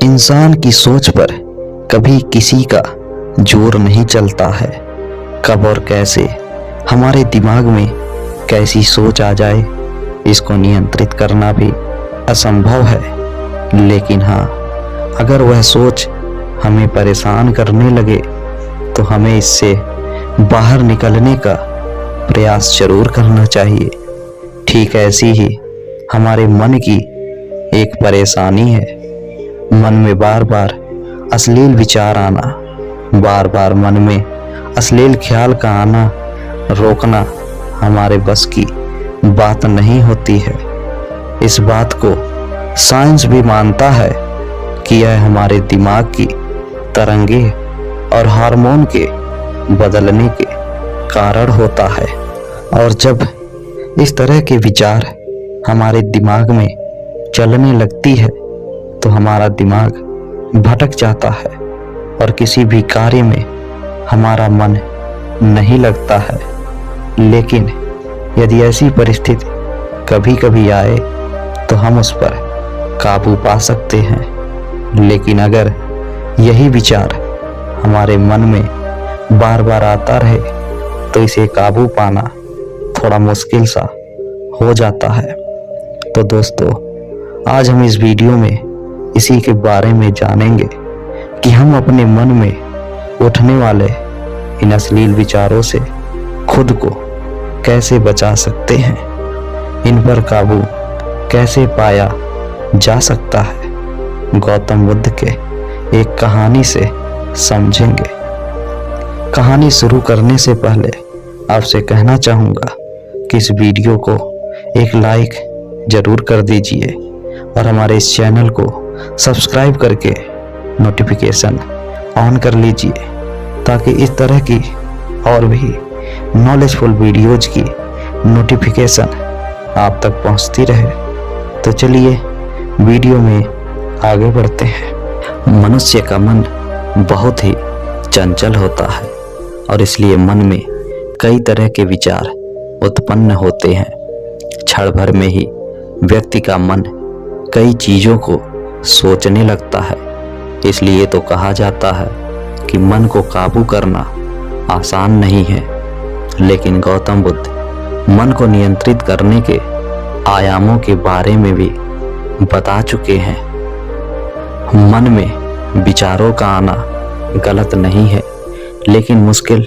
इंसान की सोच पर कभी किसी का जोर नहीं चलता है। कब और कैसे हमारे दिमाग में कैसी सोच आ जाए, इसको नियंत्रित करना भी असंभव है। लेकिन हाँ, अगर वह सोच हमें परेशान करने लगे तो हमें इससे बाहर निकलने का प्रयास जरूर करना चाहिए। ठीक ऐसी ही हमारे मन की एक परेशानी है। मन में बार बार अश्लील विचार आना, बार बार मन में अश्लील ख्याल का आना रोकना हमारे बस की बात नहीं होती है। इस बात को साइंस भी मानता है कि यह हमारे दिमाग की तरंगे और हार्मोन के बदलने के कारण होता है। और जब इस तरह के विचार हमारे दिमाग में चलने लगती है तो हमारा दिमाग भटक जाता है और किसी भी कार्य में हमारा मन नहीं लगता है। लेकिन यदि ऐसी परिस्थिति कभी कभी आए तो हम उस पर काबू पा सकते हैं। लेकिन अगर यही विचार हमारे मन में बार बार आता रहे तो इसे काबू पाना थोड़ा मुश्किल सा हो जाता है। तो दोस्तों, आज हम इस वीडियो में इसी के बारे में जानेंगे कि हम अपने मन में उठने वाले इन अश्लील विचारों से खुद को कैसे बचा सकते हैं, इन पर काबू कैसे पाया जा सकता है। गौतम बुद्ध के एक कहानी से समझेंगे। कहानी शुरू करने से पहले आपसे कहना चाहूँगा कि इस वीडियो को एक लाइक जरूर कर दीजिए और हमारे इस चैनल को सब्सक्राइब करके नोटिफिकेशन ऑन कर लीजिए ताकि इस तरह की और भी नॉलेजफुल वीडियोज की नोटिफिकेशन आप तक पहुंचती रहे। तो चलिए वीडियो में आगे बढ़ते हैं। मनुष्य का मन बहुत ही चंचल होता है और इसलिए मन में कई तरह के विचार उत्पन्न होते हैं। क्षण भर में ही व्यक्ति का मन कई चीजों को सोचने लगता है। इसलिए तो कहा जाता है कि मन को काबू करना आसान नहीं है। लेकिन गौतम बुद्ध मन को नियंत्रित करने के आयामों के बारे में भी बता चुके हैं। मन में विचारों का आना गलत नहीं है, लेकिन मुश्किल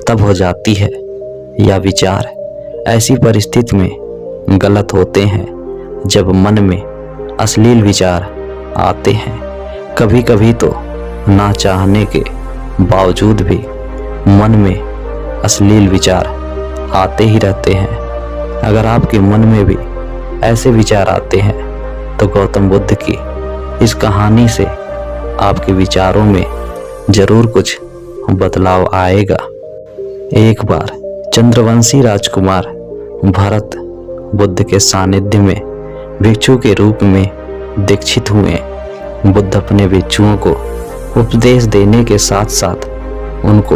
तब हो जाती है या विचार ऐसी परिस्थिति में गलत होते हैं जब मन में अश्लील विचार आते हैं। कभी कभी तो ना चाहने के बावजूद भी मन में अश्लील विचार आते ही रहते हैं। अगर आपके मन में भी ऐसे विचार आते हैं तो गौतम बुद्ध की इस कहानी से आपके विचारों में जरूर कुछ बदलाव आएगा। एक बार चंद्रवंशी राजकुमार भरत बुद्ध के सानिध्य में भिक्षु के रूप में दीक्षित हुए। बुद्ध अपने भिक्षुओं को उपदेश देने के साथ साथ उनको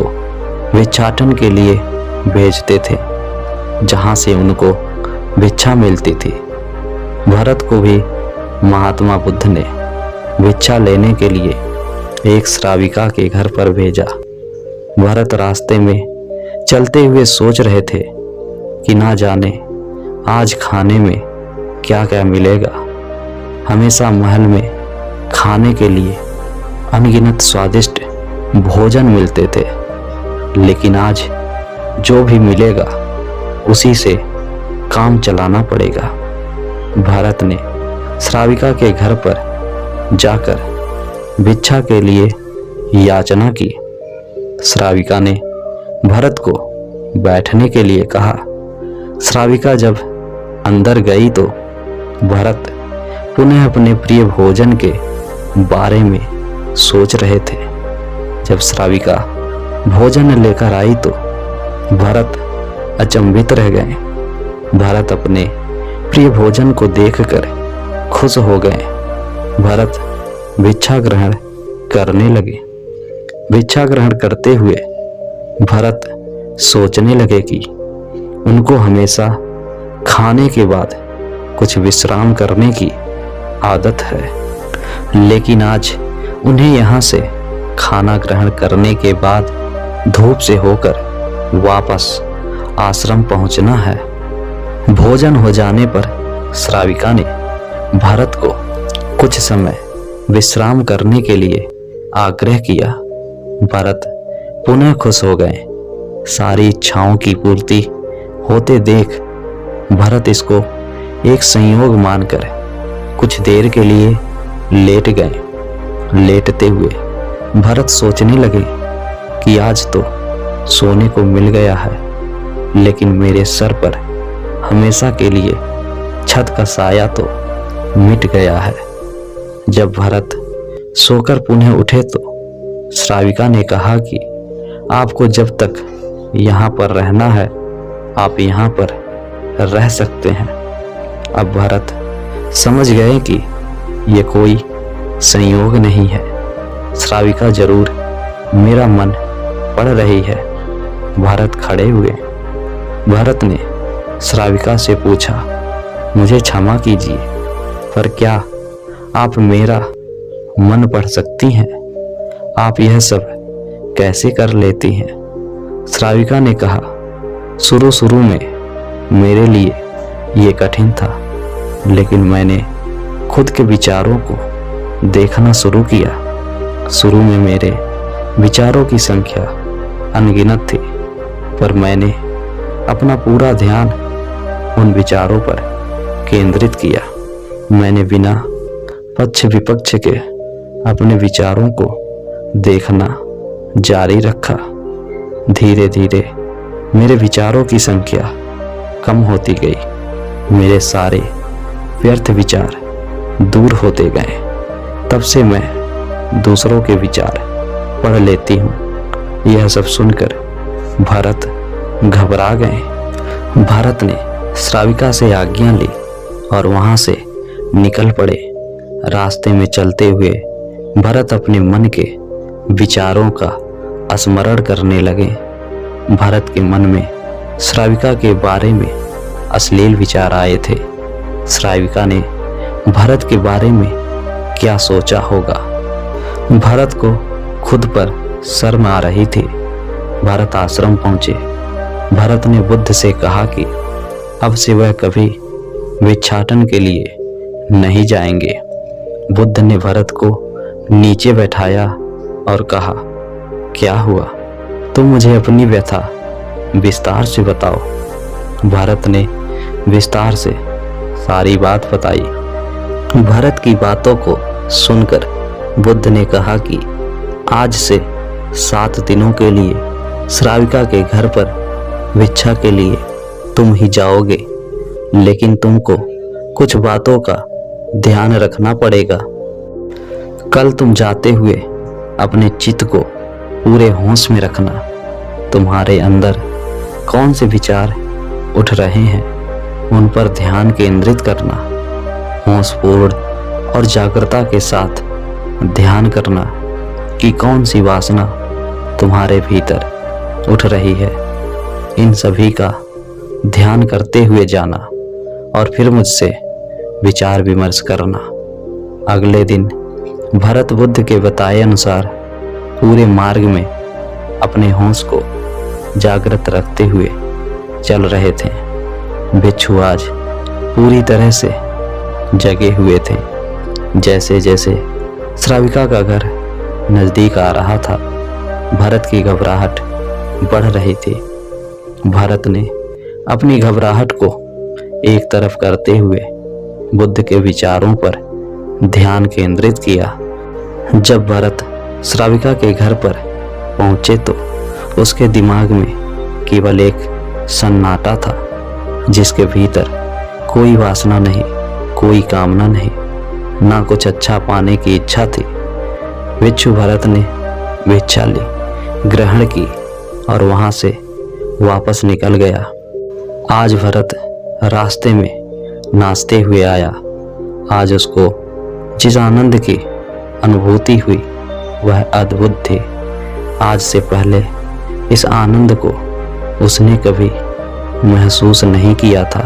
भिक्षाटन के लिए भेजते थे, जहां से उनको भिक्षा मिलती थी। भरत को भी महात्मा बुद्ध ने भिक्षा लेने के लिए एक श्राविका के घर पर भेजा। भरत रास्ते में चलते हुए सोच रहे थे कि ना जाने आज खाने में क्या क्या मिलेगा। हमेशा महल में खाने के लिए अनगिनत स्वादिष्ट भोजन मिलते थे, लेकिन आज जो भी मिलेगा उसी से काम चलाना पड़ेगा। भरत ने श्राविका के घर पर जाकर भिक्षा के लिए याचना की। श्राविका ने भरत को बैठने के लिए कहा। श्राविका जब अंदर गई तो भरत पुनः अपने प्रिय भोजन के बारे में सोच रहे थे। जब श्राविका भोजन लेकर आई तो भरत अचंभित रह गए। भरत अपने प्रिय भोजन को देखकर खुश हो गए। भरत भिक्षा ग्रहण करने लगे। भिक्षा ग्रहण करते हुए भरत सोचने लगे कि उनको हमेशा खाने के बाद कुछ विश्राम करने की आदत है, लेकिन आज उन्हें यहाँ से खाना ग्रहण करने के बाद धूप से होकर वापस आश्रम पहुंचना है। भोजन हो जाने पर श्राविका ने भरत को कुछ समय विश्राम करने के लिए आग्रह किया। भरत पुनः खुश हो गए। सारी इच्छाओं की पूर्ति होते देख भरत इसको एक संयोग मानकर कुछ देर के लिए लेट गए। लेटते हुए भरत सोचने लगे कि आज तो सोने को मिल गया है, लेकिन मेरे सर पर हमेशा के लिए छत का साया तो मिट गया है। जब भरत सोकर पुनः उठे तो श्राविका ने कहा कि आपको जब तक यहाँ पर रहना है आप यहाँ पर रह सकते हैं। अब भरत समझ गए कि ये कोई संयोग नहीं है, श्राविका जरूर मेरा मन पढ़ रही है। भरत खड़े हुए। भरत ने श्राविका से पूछा, मुझे क्षमा कीजिए, पर क्या आप मेरा मन पढ़ सकती हैं? आप यह सब कैसे कर लेती हैं? श्राविका ने कहा, शुरू शुरू में मेरे लिए ये कठिन था, लेकिन मैंने खुद के विचारों को देखना शुरू किया। शुरू में मेरे विचारों की संख्या अनगिनत थी, पर मैंने अपना पूरा ध्यान उन विचारों पर केंद्रित किया। मैंने बिना पक्ष विपक्ष के अपने विचारों को देखना जारी रखा। धीरे धीरे मेरे विचारों की संख्या कम होती गई। मेरे सारे व्यर्थ विचार दूर होते गए। तब से मैं दूसरों के विचार पढ़ लेती हूँ। यह सब सुनकर भरत घबरा गए। भरत ने श्राविका से आज्ञा ली और वहां से निकल पड़े। रास्ते में चलते हुए भरत अपने मन के विचारों का स्मरण करने लगे। भरत के मन में श्राविका के बारे में अश्लील विचार आए थे। श्राविका ने भरत के बारे में क्या सोचा होगा? भरत को खुद पर शर्म आ रही थी। भरत आश्रम पहुंचे। भरत ने बुद्ध से कहा कि अब से वह कभी भिक्षाटन के लिए नहीं जाएंगे। बुद्ध ने भरत को नीचे बैठाया और कहा, क्या हुआ? तुम मुझे अपनी व्यथा विस्तार से बताओ। भरत ने विस्तार से सारी बात बताई। भरत की बातों को सुनकर बुद्ध ने कहा कि आज से 7 दिनों के लिए श्राविका के घर पर भिक्षा के लिए तुम ही जाओगे, लेकिन तुमको कुछ बातों का ध्यान रखना पड़ेगा। कल तुम जाते हुए अपने चित्त को पूरे होश में रखना। तुम्हारे अंदर कौन से विचार उठ रहे हैं उन पर ध्यान केंद्रित करना। होशपूर्ण और जागरूकता के साथ ध्यान करना कि कौन सी वासना तुम्हारे भीतर उठ रही है। इन सभी का ध्यान करते हुए जाना और फिर मुझसे विचार विमर्श करना। अगले दिन भरत बुद्ध के बताए अनुसार पूरे मार्ग में अपने होश को जागृत रखते हुए चल रहे थे। भिक्षु आज पूरी तरह से जगे हुए थे। जैसे जैसे श्राविका का घर नजदीक आ रहा था, भरत की घबराहट बढ़ रही थी। भरत ने अपनी घबराहट को एक तरफ करते हुए बुद्ध के विचारों पर ध्यान केंद्रित किया। जब भरत श्राविका के घर पर पहुंचे तो उसके दिमाग में केवल एक सन्नाटा था, जिसके भीतर कोई वासना नहीं, कोई कामना नहीं, ना कुछ अच्छा पाने की इच्छा थी। भिक्षु भरत ने भिक्षा ली, ग्रहण की और वहां से वापस निकल गया। आज भरत रास्ते में नाचते हुए आया। आज उसको जिस आनंद की अनुभूति हुई वह अद्भुत थी। आज से पहले इस आनंद को उसने कभी महसूस नहीं किया था।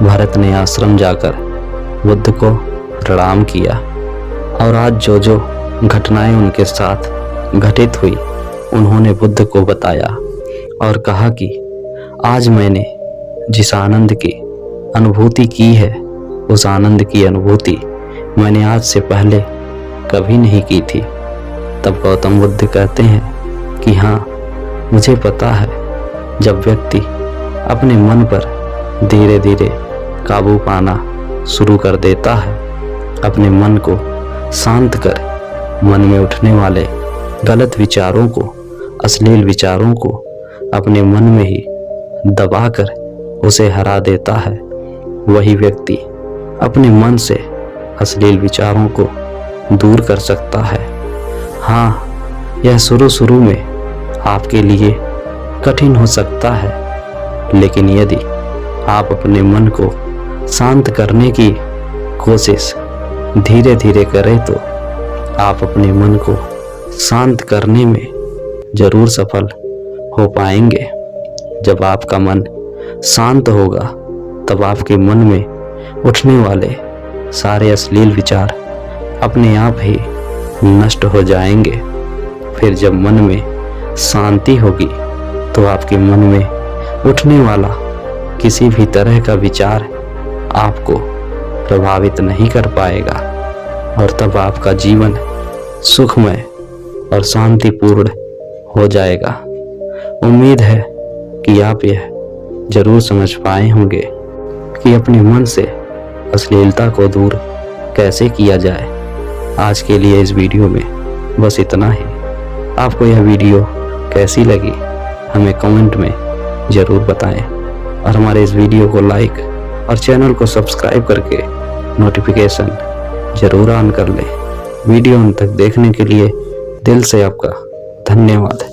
भरत ने आश्रम जाकर बुद्ध को प्रणाम किया। और आज जो जो घटनाएं उनके साथ घटित हुई उन्होंने बुद्ध को बताया और कहा कि आज मैंने जिस आनंद की अनुभूति की है उस आनंद की अनुभूति मैंने आज से पहले कभी नहीं की थी। तब गौतम बुद्ध कहते हैं कि हाँ, मुझे पता है जब व्यक्ति अपने मन पर धीरे धीरे काबू पाना शुरू कर देता है, अपने मन को शांत कर मन में उठने वाले गलत विचारों को, अश्लील विचारों को अपने मन में ही दबाकर उसे हरा देता है, वही व्यक्ति अपने मन से अश्लील विचारों को दूर कर सकता है। हाँ, यह शुरू में आपके लिए कठिन हो सकता है, लेकिन यदि आप अपने मन को शांत करने की कोशिश धीरे धीरे करें तो आप अपने मन को शांत करने में जरूर सफल हो पाएंगे। जब आपका मन शांत होगा तब आपके मन में उठने वाले सारे अश्लील विचार अपने आप ही नष्ट हो जाएंगे। फिर जब मन में शांति होगी तो आपके मन में उठने वाला किसी भी तरह का विचार आपको प्रभावित नहीं कर पाएगा और तब आपका जीवन सुखमय और शांतिपूर्ण हो जाएगा। उम्मीद है कि आप यह जरूर समझ पाए होंगे कि अपने मन से अश्लीलता को दूर कैसे किया जाए। आज के लिए इस वीडियो में बस इतना ही। आपको यह वीडियो कैसी लगी हमें कमेंट में ज़रूर बताएं और हमारे इस वीडियो को लाइक और चैनल को सब्सक्राइब करके नोटिफिकेशन ज़रूर ऑन कर लें। वीडियो अंत तक देखने के लिए दिल से आपका धन्यवाद।